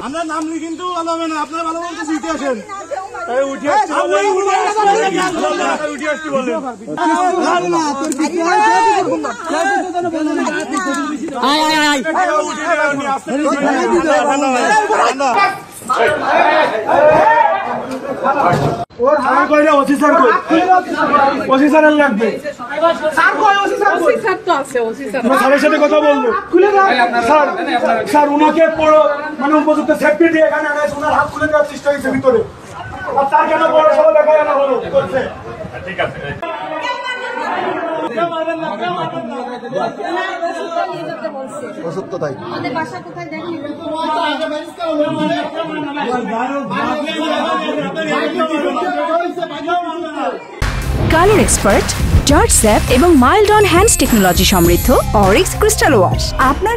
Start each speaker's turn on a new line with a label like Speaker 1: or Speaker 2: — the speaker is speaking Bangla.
Speaker 1: আমরা নামলি কিন্তু ভালো হবে না, আপনারা ভালো মতো দিতে আসেন। কথা বলবো স্যার, উনাকে মানে উপযুক্ত সেফটি দিয়ে এখানে আনা, ওনার হাত খুলে দেওয়ার চেষ্টা হয়েছে ভিতরে, আর তার কেন বড় সবাই দেখা আনা হলো করছে। ঠিক আছে,
Speaker 2: কালার এক্সপার্ট, জর্জ স্যাপ এবং মাইল্ড অন হ্যান্ডস টেকনোলজি সমৃদ্ধ অরিক্স ক্রিস্টাল ওয়াশ আপনার